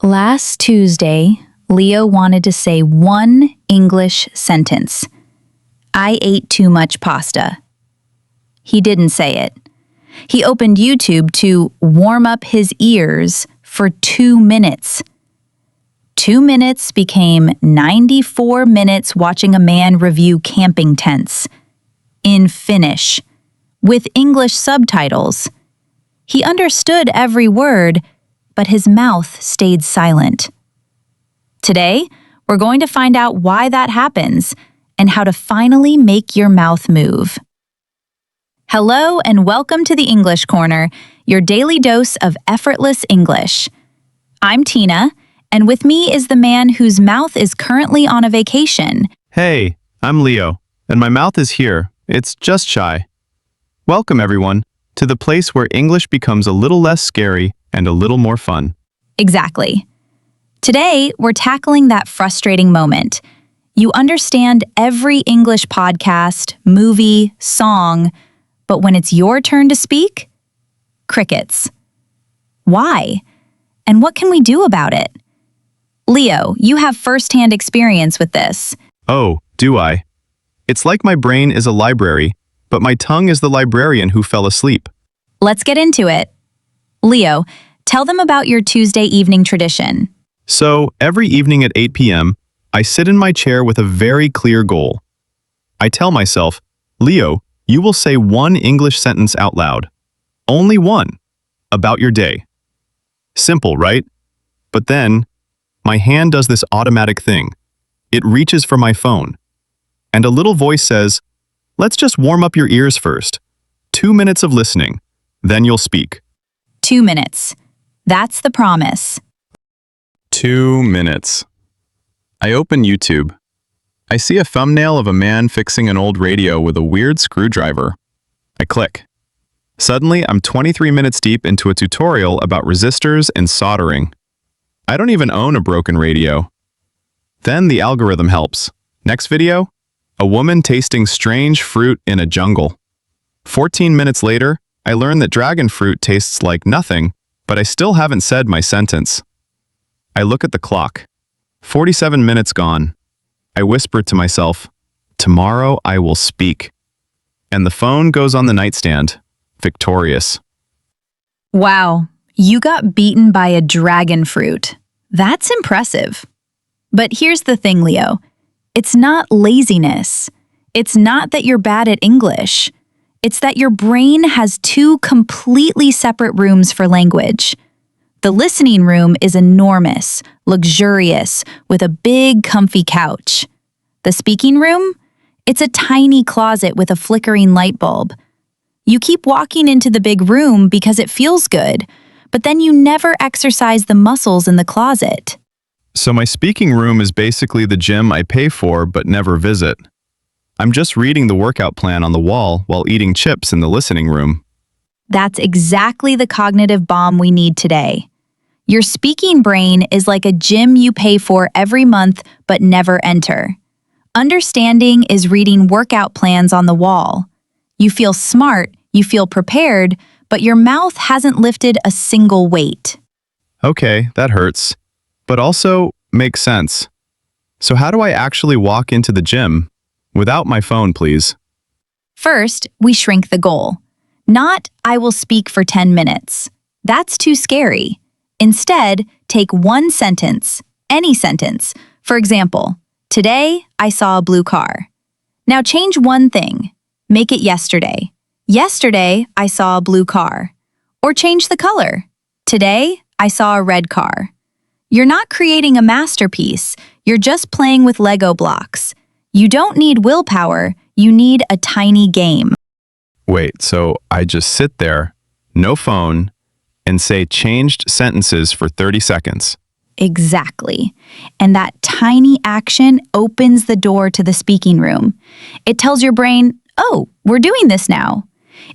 Last Tuesday, Leo wanted to say one English sentence. I ate too much pasta. He didn't say it. He opened YouTube to warm up his ears for 2 minutes. 2 minutes became 94 minutes watching a man review camping tents. In Finnish, with English subtitles. He understood every word, but his mouth stayed silent. Today, we're going to find out why that happens and how to finally make your mouth move. Hello and welcome to the English Corner, your daily dose of effortless English. I'm Tina, and with me is the man whose mouth is currently on a vacation. Hey, I'm Leo, and my mouth is here. It's just shy. Welcome, everyone, to the place where English becomes a little less scary and a little more fun. Exactly. Today, we're tackling that frustrating moment. You understand every English podcast, movie, song, but when it's your turn to speak, crickets. Why? And what can we do about it? Leo, you have first-hand experience with this. Oh, do I? It's like my brain is a library, but my tongue is the librarian who fell asleep. Let's get into it. Leo, tell them about your Tuesday evening tradition. So, every evening at 8 p.m., I sit in my chair with a very clear goal. I tell myself, Leo, you will say one English sentence out loud. Only one. About your day. Simple, right? But then, my hand does this automatic thing. It reaches for my phone. And a little voice says, let's just warm up your ears first. 2 minutes of listening. Then you'll speak. 2 minutes. That's the promise. 2 minutes. I open YouTube. I see a thumbnail of a man fixing an old radio with a weird screwdriver. I click. Suddenly, I'm 23 minutes deep into a tutorial about resistors and soldering. I don't even own a broken radio. Then the algorithm helps. Next video, a woman tasting strange fruit in a jungle. 14 minutes later, I learn that dragon fruit tastes like nothing, but I still haven't said my sentence. I look at the clock. 47 minutes gone. I whisper to myself, tomorrow I will speak. And the phone goes on the nightstand, victorious. Wow, you got beaten by a dragon fruit. That's impressive. But here's the thing, Leo. It's not laziness. It's not that you're bad at English. It's that your brain has two completely separate rooms for language. The listening room is enormous, luxurious, with a big, comfy couch. The speaking room? It's a tiny closet with a flickering light bulb. You keep walking into the big room because it feels good, but then you never exercise the muscles in the closet. So my speaking room is basically the gym I pay for but never visit. I'm just reading the workout plan on the wall while eating chips in the listening room. That's exactly the cognitive bomb we need today. Your speaking brain is like a gym you pay for every month but never enter. Understanding is reading workout plans on the wall. You feel smart, you feel prepared, but your mouth hasn't lifted a single weight. Okay, that hurts, but also makes sense. So how do I actually walk into the gym? Without my phone, please. First, we shrink the goal. Not, I will speak for 10 minutes. That's too scary. Instead, take one sentence, any sentence. For example, today I saw a blue car. Now change one thing. Make it yesterday. Yesterday I saw a blue car. Or change the color. Today I saw a red car. You're not creating a masterpiece. You're just playing with Lego blocks. You don't need willpower. You need a tiny game. Wait, so I just sit there, no phone, and say changed sentences for 30 seconds. Exactly. And that tiny action opens the door to the speaking room. It tells your brain, oh, we're doing this now.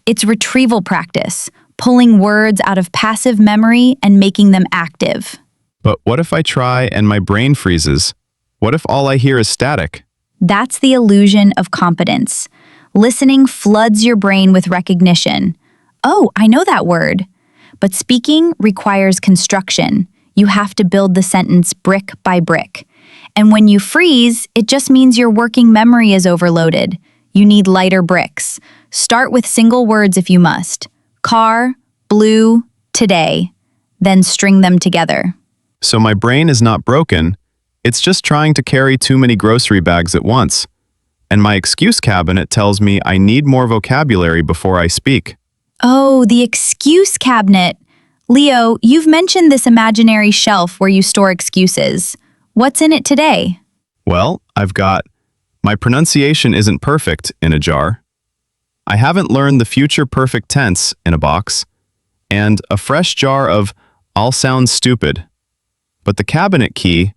It's retrieval practice, pulling words out of passive memory and making them active. But what if I try and my brain freezes? What if all I hear is static? That's the illusion of competence. Listening floods your brain with recognition. Oh, I know that word. But speaking requires construction. You have to build the sentence brick by brick. And when you freeze, it just means your working memory is overloaded. You need lighter bricks. Start with single words if you must. Car, blue, today. Then string them together. So my brain is not broken, it's just trying to carry too many grocery bags at once. And my excuse cabinet tells me I need more vocabulary before I speak. Oh, the excuse cabinet. Leo, you've mentioned this imaginary shelf where you store excuses. What's in it today? Well, I've got my pronunciation isn't perfect in a jar. I haven't learned the future perfect tense in a box. And a fresh jar of I'll sound stupid. But the cabinet key,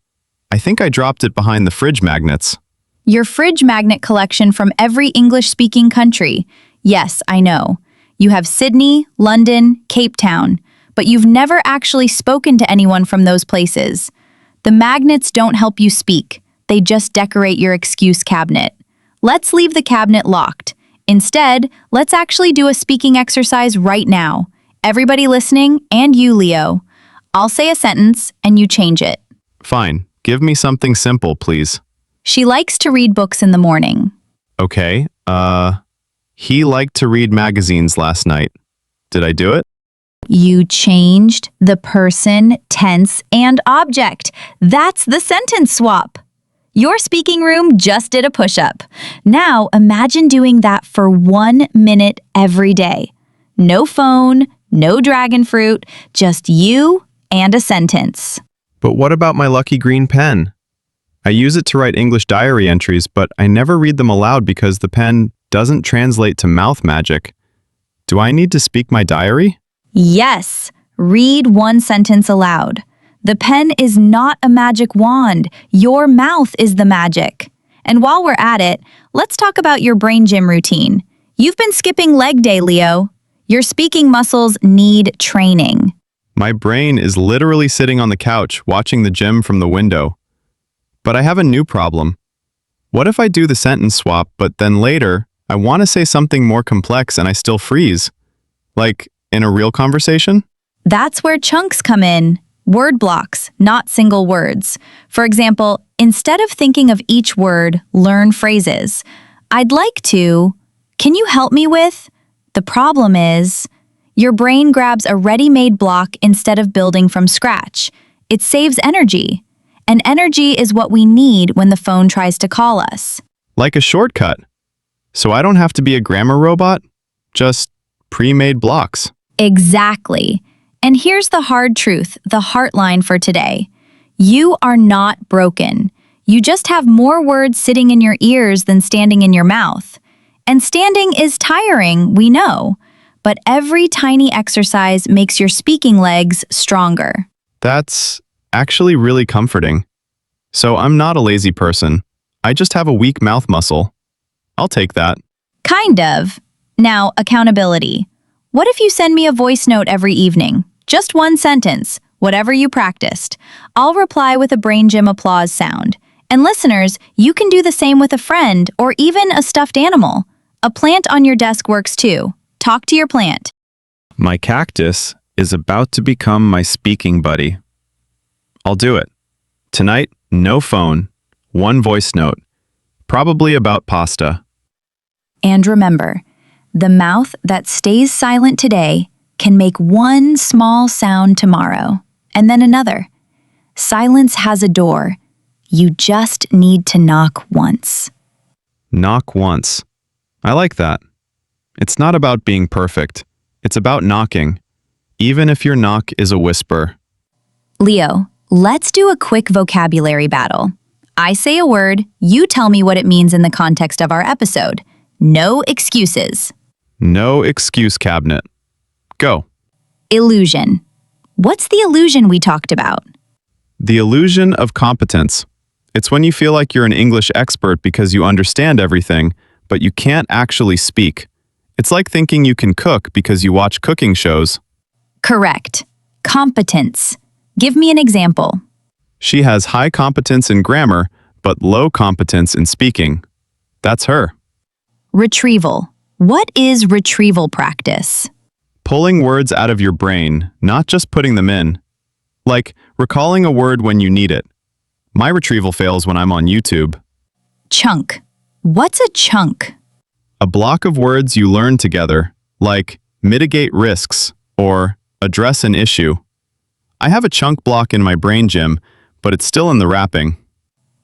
I think I dropped it behind the fridge magnets. Your fridge magnet collection from every English-speaking country. Yes, I know. You have Sydney, London, Cape Town, but you've never actually spoken to anyone from those places. The magnets don't help you speak. They just decorate your excuse cabinet. Let's leave the cabinet locked. Instead, let's actually do a speaking exercise right now. Everybody listening, and you, Leo. I'll say a sentence, and you change it. Fine, give me something simple, please. She likes to read books in the morning. Okay, he liked to read magazines last night. Did I do it? You changed the person, tense, and object. That's the sentence swap. Your speaking room just did a push-up. Now imagine doing that for 1 minute every day. No phone, no dragon fruit, just you and a sentence. But what about my lucky green pen? I use it to write English diary entries, but I never read them aloud because the pen doesn't translate to mouth magic. Do I need to speak my diary? Yes, read one sentence aloud. The pen is not a magic wand. Your mouth is the magic. And while we're at it, let's talk about your brain gym routine. You've been skipping leg day, Leo. Your speaking muscles need training. My brain is literally sitting on the couch watching the gym from the window. But I have a new problem. What if I do the sentence swap, but then later, I want to say something more complex and I still freeze? Like, in a real conversation? That's where chunks come in. Word blocks, not single words. For example, instead of thinking of each word, learn phrases. I'd like to, can you help me with? The problem is, your brain grabs a ready-made block instead of building from scratch. It saves energy. And energy is what we need when the phone tries to call us. Like a shortcut. So I don't have to be a grammar robot? Just pre-made blocks. Exactly. And here's the hard truth, the heartline for today. You are not broken. You just have more words sitting in your ears than standing in your mouth. And standing is tiring, we know. But every tiny exercise makes your speaking legs stronger. That's actually really comforting. So I'm not a lazy person. I just have a weak mouth muscle. I'll take that. Kind of. Now, accountability. What if you send me a voice note every evening? Just one sentence, whatever you practiced. I'll reply with a brain gym applause sound. And listeners, you can do the same with a friend or even a stuffed animal. A plant on your desk works too. Talk to your plant. My cactus is about to become my speaking buddy. I'll do it. Tonight, no phone, one voice note, probably about pasta. And remember, the mouth that stays silent today can make one small sound tomorrow, and then another. Silence has a door. You just need to knock once. Knock once. I like that. It's not about being perfect. It's about knocking, even if your knock is a whisper. Leo, let's do a quick vocabulary battle. I say a word, you tell me what it means in the context of our episode. No excuses. No excuse cabinet. Go. Illusion. What's the illusion we talked about? The illusion of competence. It's when you feel like you're an English expert because you understand everything, but you can't actually speak. It's like thinking you can cook because you watch cooking shows. Correct. Competence. Give me an example. She has high competence in grammar, but low competence in speaking. That's her. Retrieval. What is retrieval practice? Pulling words out of your brain, not just putting them in. Like recalling a word when you need it. My retrieval fails when I'm on YouTube. Chunk. What's a chunk? A block of words you learn together, like mitigate risks or address an issue. I have a chunk block in my brain gym, but it's still in the wrapping.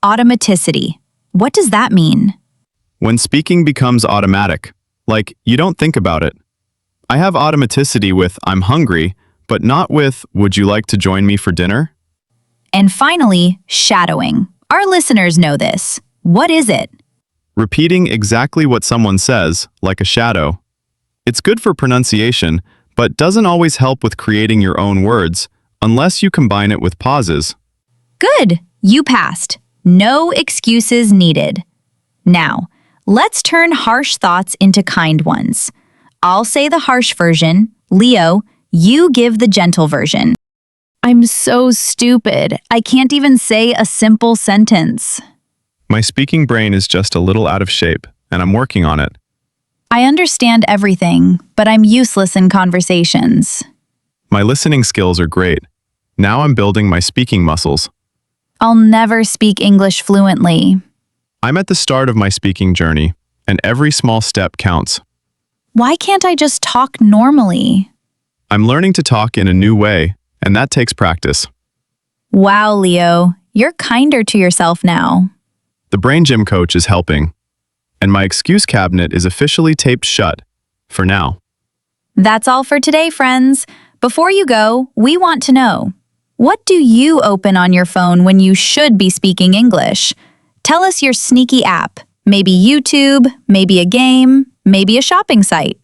Automaticity. What does that mean? When speaking becomes automatic, like you don't think about it. I have automaticity with I'm hungry, but not with would you like to join me for dinner? And finally, shadowing. Our listeners know this. What is it? Repeating exactly what someone says, like a shadow. It's good for pronunciation, but doesn't always help with creating your own words, unless you combine it with pauses. Good. You passed. No excuses needed. Now, let's turn harsh thoughts into kind ones. I'll say the harsh version. Leo, you give the gentle version. I'm so stupid. I can't even say a simple sentence. My speaking brain is just a little out of shape, and I'm working on it. I understand everything, but I'm useless in conversations. My listening skills are great. Now I'm building my speaking muscles. I'll never speak English fluently. I'm at the start of my speaking journey, and every small step counts. Why can't I just talk normally? I'm learning to talk in a new way, and that takes practice. Wow, Leo, you're kinder to yourself now. The brain gym coach is helping, and my excuse cabinet is officially taped shut, for now. That's all for today, friends. Before you go, we want to know, what do you open on your phone when you should be speaking English? Tell us your sneaky app, maybe YouTube, maybe a game, maybe a shopping site.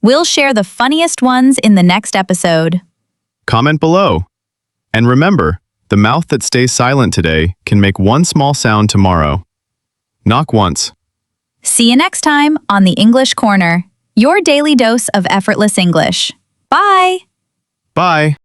We'll share the funniest ones in the next episode. Comment below. And remember, the mouth that stays silent today can make one small sound tomorrow. Knock once. See you next time on the English Corner, your daily dose of effortless English. Bye! Bye.